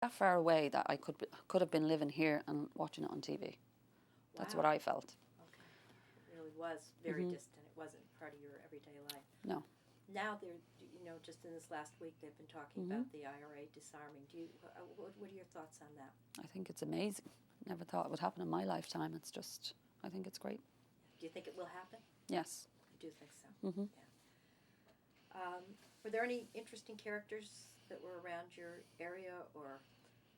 that far away that I could have been living here and watching it on TV. That's what Wow. I felt. Okay. It really was very distant. It wasn't part of your everyday life. No. Now they're, just in this last week they've been talking about the IRA disarming. What are your thoughts on that? I think it's amazing. Never thought it would happen in my lifetime. It's just, I think it's great. Do you think it will happen? Yes. I do think so. Yeah. Were there any interesting characters that were around your area or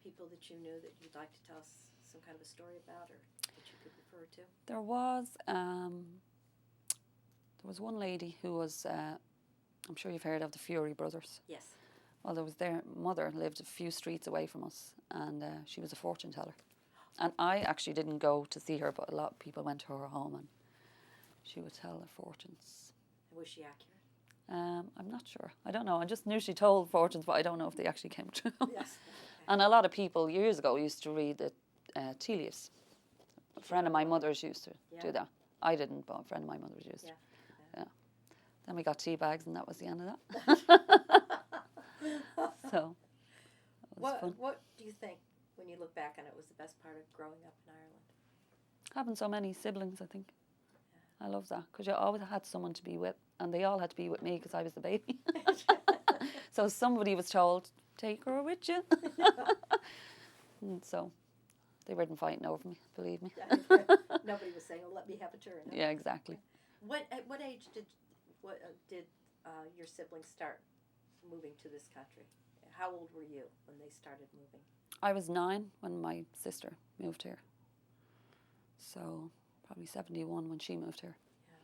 people that you knew that you'd like to tell us some kind of a story about or that you could refer to? There was one lady who was, I'm sure you've heard of the Fury brothers. Yes. Well, their mother lived a few streets away from us, and she was a fortune teller. And I actually didn't go to see her, but a lot of people went to her home, and she would tell their fortunes. Was she accurate? I'm not sure. I don't know. I just knew she told fortunes, but I don't know if they actually came true. Yes. And a lot of people years ago used to read the tea leaves. A friend of my mother's used to do that. I didn't, but a friend of my mother's used to. Yeah. Then we got tea bags, and that was the end of that. So, that was fun. What do you think, when you look back on it, was the best part of growing up in Ireland? Having so many siblings, I think. I love that, because you always had someone to be with, and they all had to be with me because I was the baby. So somebody was told, take her with you. And so they weren't fighting over me, believe me. Nobody was saying, "Oh, let me have a turn." Yeah, exactly. At what age did your siblings start moving to this country? How old were you when they started moving? I was 9 when my sister moved here. So probably 71 when she moved here. Yeah.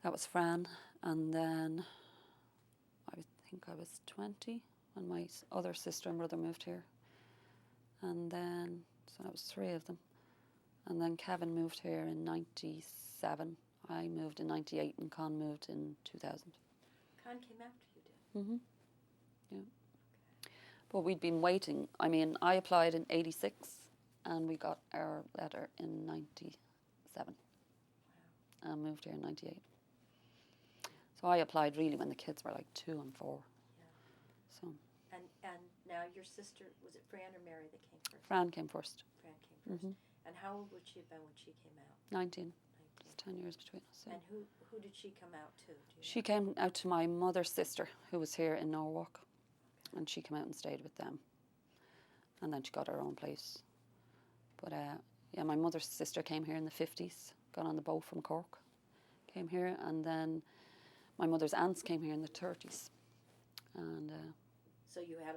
That was Fran. And then I think I was 20 when my other sister and brother moved here. And then, so that was 3 of them. And then Kevin moved here in 97. I moved in 98 and Con moved in 2000. Con came after you did? Mm-hmm. Yeah. Okay. But we'd been waiting. I mean, I applied in 86 and we got our letter in 97. Wow. And moved here in 98. So I applied really when the kids were like 2 and 4. Yeah. So. And now your sister, was it Fran or Mary that came first? Fran came first. Fran came first. And how old would she have been when she came out? 19. It's 10 years between us. So. And who did she come out to? She came out to my mother's sister, who was here in Norwalk. Okay. And she came out and stayed with them. And then she got her own place. But yeah, my mother's sister came here in the 50s, got on the boat from Cork, came here, and then my mother's aunts came here in the 30s. And so you had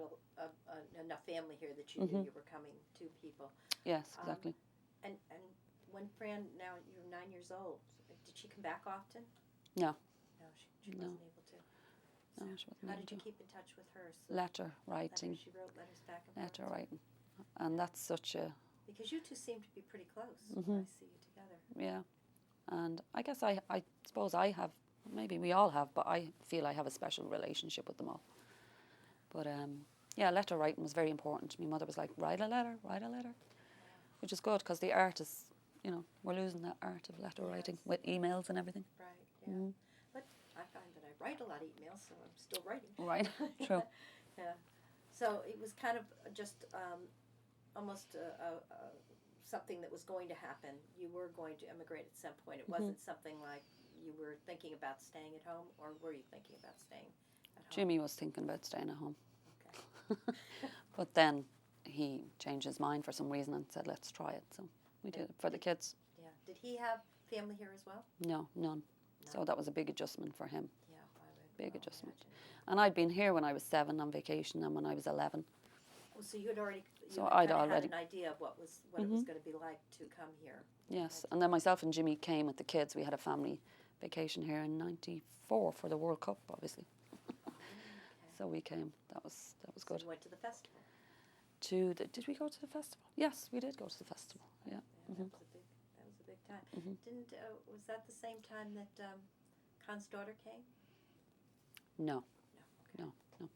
enough family here that you knew you were coming to people. Yes, exactly. And when Fran, now you're 9 years old, did she come back often? No. No, she wasn't able to. No, she wasn't How able did you to. keep in touch with her? So Letter writing. She wrote letters back and forth. Letter writing. And that's such a... Because you two seem to be pretty close when I see you together. Yeah. And I guess I suppose I have, maybe we all have, but I feel I have a special relationship with them all. But yeah, letter writing was very important. My mother was like, write a letter, which is good because the art is, we're losing that art of letter writing with emails and everything. Right, yeah. But I find that I write a lot of emails, so I'm still writing. Right, true. Yeah. So it was kind of just almost something that was going to happen. You were going to immigrate at some point. It wasn't something like you were thinking about staying at home, or were you thinking about staying at home? Jimmy was thinking about staying at home. Okay. But then he changed his mind for some reason and said, let's try it. So we did it for the kids. Yeah. Did he have family here as well? No, none. So that was a big adjustment for him. Yeah, I would. Big adjustment. And I'd been here when I was 7 on vacation and when I was 11. Oh, so you had already I'd had already an idea of what it was going to be like to come here. Yes, and then myself and Jimmy came with the kids. We had a family vacation here in '94 for the World Cup, obviously. Okay. So we came. That was good. So you went to the festival. Did we go to the festival? Yes, we did go to the festival. Yeah. That was a big time. Didn't was that the same time that Con's daughter came? No. No. No. No.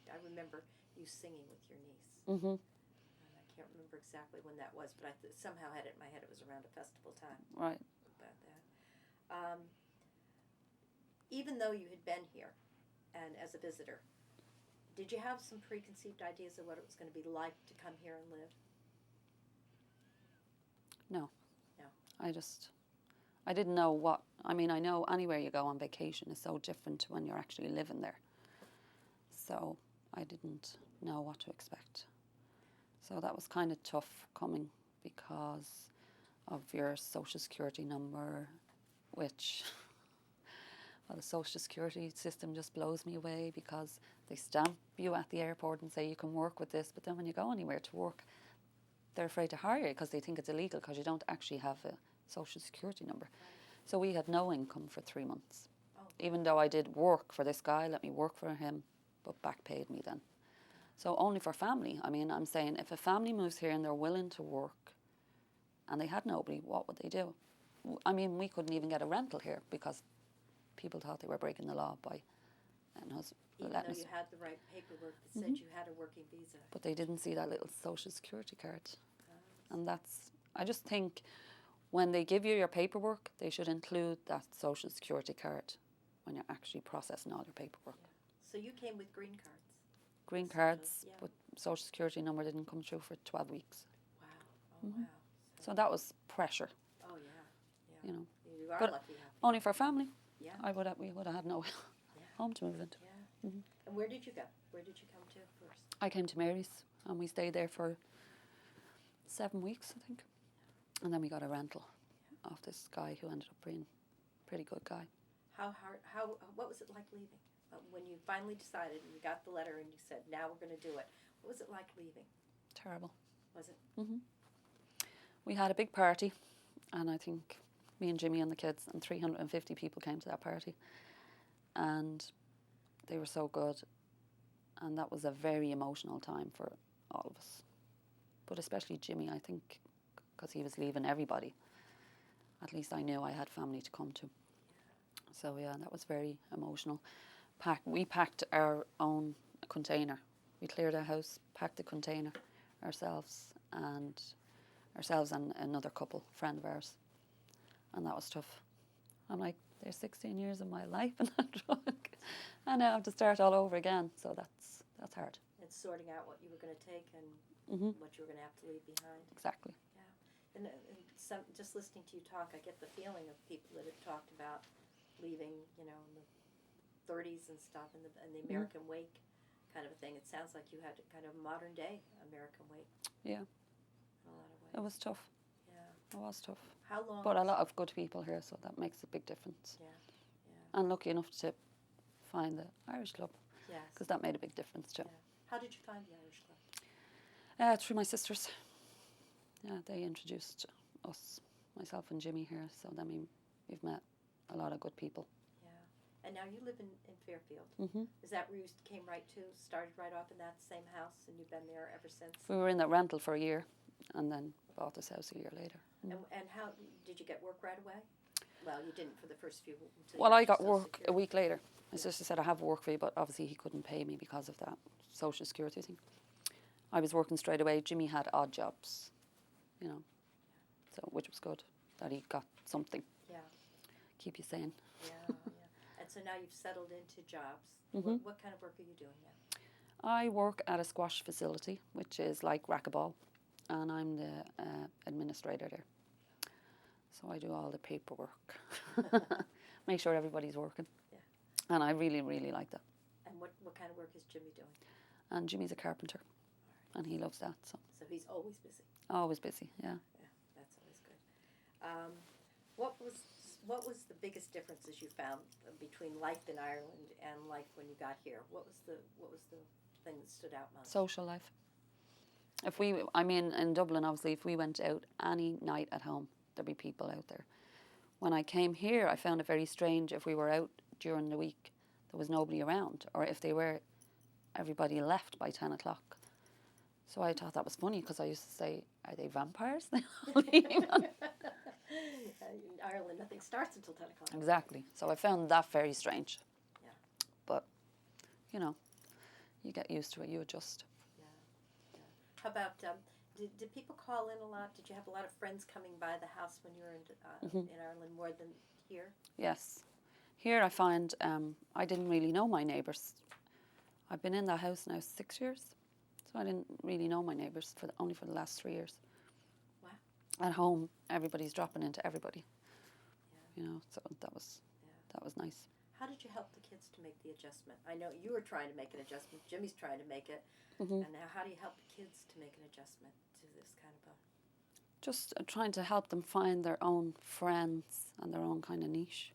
I remember you singing with your niece. Mhm. And I can't remember exactly when that was, but I somehow had it in my head it was around a festival time. Right. About that. Even though you had been here, and as a visitor, Did you have some preconceived ideas of what it was going to be like to come here and live? No. No. I didn't know what, I mean, I know anywhere you go on vacation is so different to when you're actually living there. So I didn't know what to expect. So that was kind of tough coming because of your social security number, which, well, the social security system just blows me away because they stamp you at the airport and say you can work with this, but then when you go anywhere to work, they're afraid to hire you because they think it's illegal because you don't actually have a social security number. So we had no income for 3 months. Oh. Even though I did work for this guy, let me work for him, but back paid me then. So only for family. I mean, I'm saying if a family moves here and they're willing to work and they had nobody, what would they do? I mean, we couldn't even get a rental here because people thought they were breaking the law by Even though you had the right paperwork that said you had a working visa. But they didn't see that little social security card. And I just think when they give you your paperwork, they should include that social security card when you're actually processing all your paperwork. Yeah. So you came with green cards? Green cards, but social security number didn't come through for 12 weeks. Wow. Oh, wow. So that was pressure. Oh, yeah. You know. You are but lucky. only for family. Yeah. We would have had no home to move into. Yeah. And where did you go? Where did you come to first? I came to Mary's and we stayed there for 7 weeks, I think. And then we got a rental off this guy who ended up being a pretty good guy. What was it like leaving? When you finally decided and you got the letter and you said, now we're going to do it. What was it like leaving? Terrible. Was it? Mm-hmm. We had a big party and I think me and Jimmy and the kids and 350 people came to that party. And they were so good. And that was a very emotional time for all of us. But especially Jimmy, I think, because he was leaving everybody. At least I knew I had family to come to. So yeah, that was very emotional. We packed our own container. We cleared our house, packed the container ourselves and another couple, friend of ours. And that was tough. I'm like, there's 16 years of my life in that truck. And now I have to start all over again. So that's hard. And sorting out what you were going to take and what you were going to have to leave behind. Exactly. Yeah. And just listening to you talk, I get the feeling of people that have talked about leaving, in the 30s and stuff, and the American wake kind of a thing. It sounds like you had kind of modern day American wake. Yeah. In a lot of ways. It was tough. Yeah. It was tough. How long? But a lot of good people here, so that makes a big difference. Yeah. And lucky enough to find the Irish club. Yes. Because that made a big difference too. Yeah. How did you find the Irish club? Through my sisters. Yeah, they introduced us, myself and Jimmy here, so then we've met a lot of good people. Yeah. And now you live in Fairfield. Mm-hmm. Is that where you came right to? Started right off in that same house, and you've been there ever since? We were in that rental for a year, and then bought this house a year later. And how did you get work right away? Well, you didn't for the first few. Well, I got work a week later. My sister said, I have work for you, but obviously he couldn't pay me because of that social security thing. I was working straight away. Jimmy had odd jobs, so which was good that he got something. Yeah. Keep you sane. Yeah. And so now you've settled into jobs. Mm-hmm. What kind of work are you doing now? I work at a squash facility, which is like racquetball, and I'm the administrator there. So I do all the paperwork, make sure everybody's working. Yeah. And I really, really like that. And what kind of work is Jimmy doing? And Jimmy's a carpenter, and he loves that. So he's always busy. Always busy, yeah. Yeah, that's always good. What was the biggest differences you found between life in Ireland and life when you got here? What was the thing that stood out most? Social life. In Dublin, obviously, if we went out any night at home, there'd be people out there. When I came here, I found it very strange if we were out during the week, there was nobody around, or if they were, everybody left by 10 o'clock. So I thought that was funny because I used to say, are they vampires? They all leave. In Ireland, nothing starts until 10 o'clock. Exactly. So I found that very strange. Yeah. But, you get used to it, you adjust. Yeah. How about, did people call in a lot? Did you have a lot of friends coming by the house when you were in Ireland more than here? Yes. Here I find I didn't really know my neighbours. I've been in that house now 6 years, so I didn't really know my neighbours only for the last 3 years. Wow. At home, everybody's dropping into everybody. Yeah. You know, so that was nice. How did you help the kids to make the adjustment? I know you were trying to make an adjustment. Jimmy's trying to make it. Mm-hmm. And now how do you help the kids to make an adjustment to this kind of a... Just trying to help them find their own friends and their own kind of niche.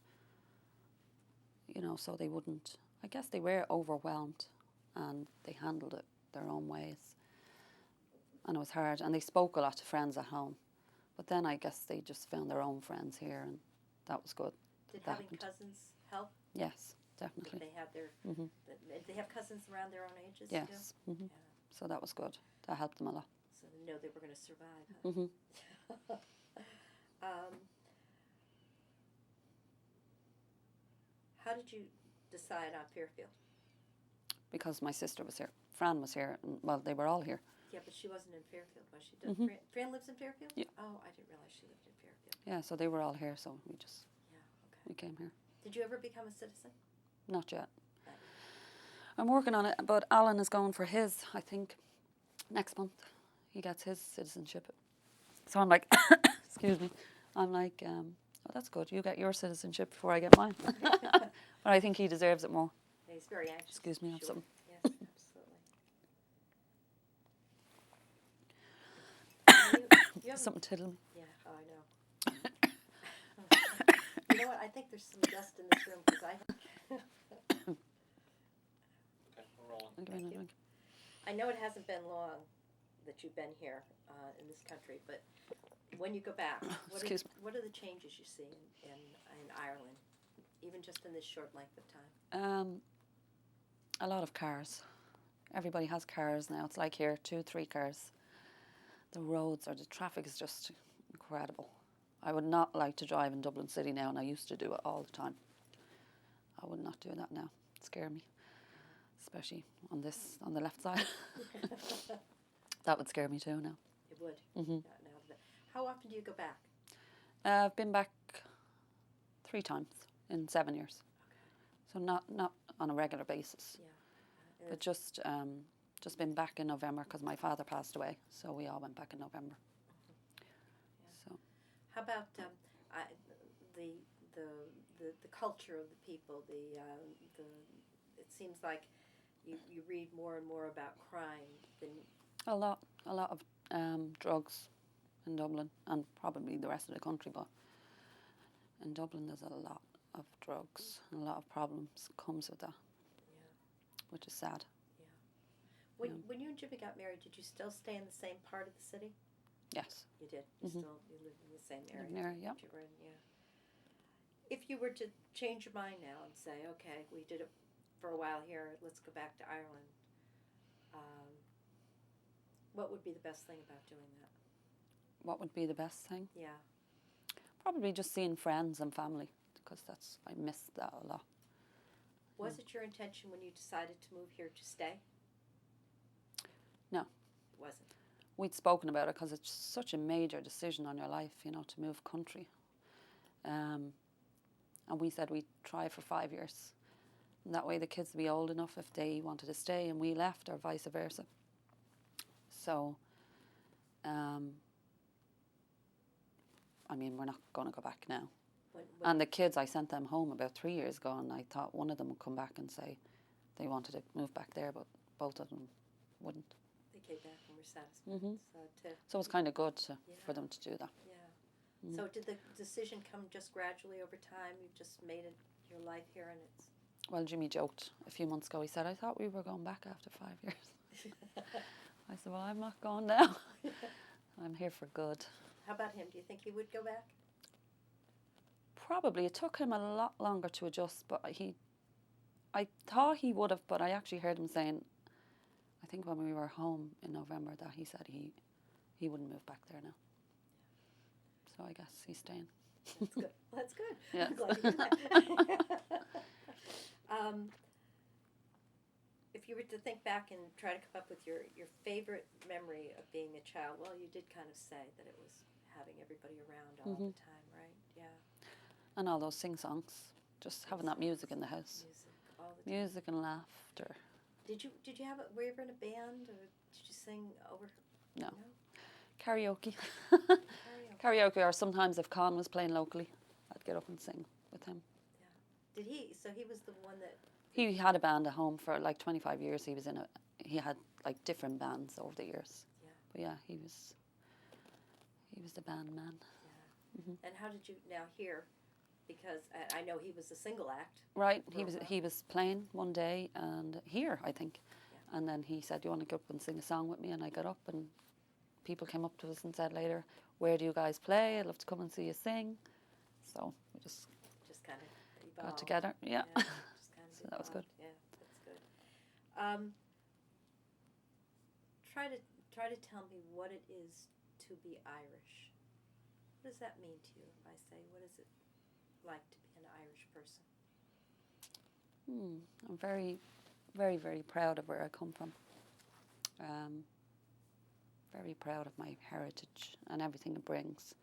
You know, so they wouldn't... I guess they were overwhelmed and they handled it their own ways. And it was hard. And they spoke a lot to friends at home. But then I guess they just found their own friends here, and that was good. Did That having happened. Cousins help? Yes, Did definitely. they have their... Mm-hmm. Did they have cousins around their own ages Yes. too? Mm-hmm. Yeah. So that was good. That helped them a lot. So they know they were going to survive. Huh? Mm-hmm. How did you decide on Fairfield? Because my sister was here. Fran was here. And, well, they were all here. Yeah, but she wasn't in Fairfield, was she? Mhm. Fran lives in Fairfield? Yeah. Oh, I didn't realize she lived in Fairfield. Yeah, so they were all here, so we Yeah, okay. came here. Did you ever become a citizen? Not yet. Right. I'm working on it, but Alan is going for his, I think, next month. He gets his citizenship. So I'm like, excuse me, I'm like, oh, that's good. You get your citizenship before I get mine. But I think he deserves it more. Yeah, he's very anxious. Excuse me, I have Sure. something. Yes, absolutely. You haven't- Something tiddling. Yeah, oh, I know. You know what? I think there's some dust in this room because Okay, we're rolling. I'll give you another drink. I know it hasn't been long that you've been here in this country, but when you go back, Excuse me. what are the changes you see in Ireland, even just in this short length of time? A lot of cars. Everybody has cars now. It's like here, 2, 3 cars. The roads or the traffic is just incredible. I would not like to drive in Dublin City now, and I used to do it all the time. I would not do that now. It scared me, especially on the left side. That would scare me too now. It would. Mm-hmm. How often do you go back? I've been back 3 times in 7 years, so not on a regular basis, Yeah. but just been back in November because my father passed away, so we all went back in November. So How about the culture of the people? It seems like you read more and more about crime than... a lot of drugs in Dublin, and probably the rest of the country, but in Dublin there's a lot of drugs and a lot of problems comes with that, which is sad. When you and Jimmy got married, did you still stay in the same part of the city? Yes. You did. You lived in the same area. Yeah. that you were in, yeah. If you were to change your mind now and say, okay, we did it for a while here, let's go back to Ireland, what would be the best thing about doing that? What would be the best thing? Yeah. Probably just seeing friends and family, because I miss that a lot. Was it your intention when you decided to move here to stay? No. It wasn't. We'd spoken about it because it's such a major decision on your life, to move country. And we said we'd try for 5 years. And that way the kids would be old enough if they wanted to stay and we left, or vice versa. So, we're not going to go back now. And the kids, I sent them home about 3 years ago, and I thought one of them would come back and say they wanted to move back there, but both of them wouldn't. They came back and were satisfied. So it was kind of good for Yeah. them to do that. Yeah. So did the decision come just gradually over time? You just made it your life here, and it's... Well, Jimmy joked a few months ago. He said, I thought we were going back after 5 years. I said, well, I'm not going now. I'm here for good. How about him? Do you think he would go back? Probably. It took him a lot longer to adjust, but I thought he would have, but I actually heard him saying, I think when we were home in November, that he said he wouldn't move back there now. So I guess he's staying. That's good. That's good. Yeah. I'm glad you did that. If you were to think back and try to come up with your favorite memory of being a child, well, you did kind of say that it was having everybody around all the time, right? Yeah. And all those sing-songs. Just having that music in the house. Music all the time. Music and laughter Did you have a, were you ever in a band, or did you sing over? No. No? Karaoke. Karaoke. Karaoke, or sometimes if Con was playing locally, I'd get up and sing with him. Did he? So he was the one that. He had a band at home for like 25 years. He had like different bands over the years. Yeah. But yeah, he was the band man. Yeah. Mhm. And how did you now hear? Because I know he was a single act. Right, for a while. he was playing one day and here, I think. Yeah. And then he said, "Do you want to get up and sing a song with me?" And I got up, and people came up to us and said later, "Where do you guys play? I'd love to come and see you sing." So we just kind of evolved. got together. Yeah. Just kind of So that was good. Yeah, that's good. Try to tell me what it is to be Irish. What does that mean to you? If I say, what is it like to be an Irish person? I'm very, very, very proud of where I come from. Very proud of my heritage and everything it brings.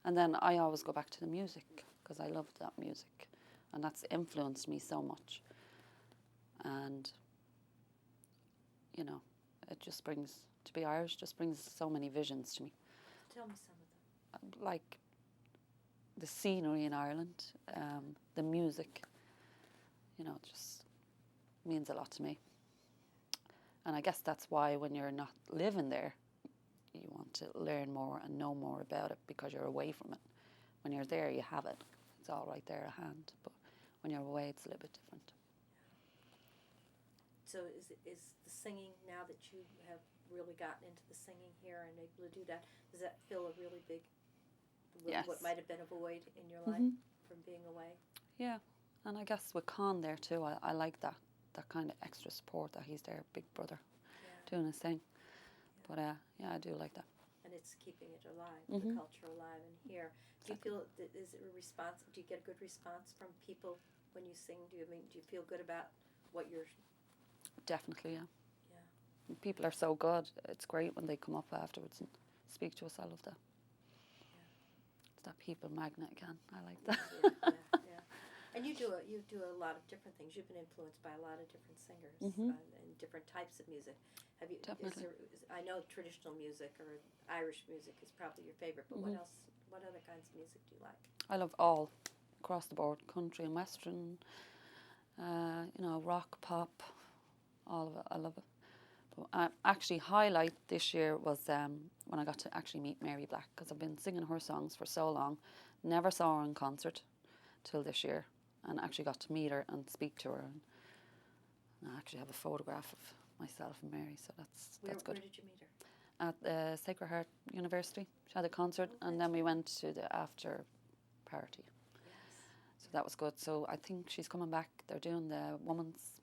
And then I always go back to the music because I love that music, and that's influenced me so much. And you know, it just brings, to be Irish just brings so many visions to me. Tell me some of them. Like the scenery in Ireland, the music, you know, it just means a lot to me. And I guess that's why when you're not living there, you want to learn more and know more about it because you're away from it. When you're there, you have it. It's all right there at hand. But when you're away, it's a little bit different. So is the singing, now that you have really gotten into the singing here and able to do that, does that fill a really big, Yes. what might have been a void in your life from being away? Yeah, and I guess with Con there too, I like that kind of extra support that he's there, big brother, doing his thing. Yeah. But yeah, I do like that. And it's keeping it alive, the culture alive in here. Do you feel, is it a response, do you get a good response from people when you sing? Do you feel good about what you're... Definitely, yeah. Yeah. People are so good. It's great when they come up afterwards and speak to us. I love that. Yeah. It's that people magnet again. I like that. Yeah. And you do a lot of different things. You've been influenced by a lot of different singers and different types of music. Have you? Definitely. I know traditional music or Irish music is probably your favorite, but what else? What other kinds of music do you like? I love all, across the board, country and western, you know, rock, pop, all of it. I love it. But actually, highlight this year was when I got to actually meet Mary Black, because I've been singing her songs for so long. Never saw her in concert till this year, and actually got to meet her and speak to her. And I actually have a photograph of myself and Mary, so that's good. Where did you meet her? At the Sacred Heart University. She had a concert, and then we went to the after party. Yes. So that was good. So I think she's coming back. They're doing the women's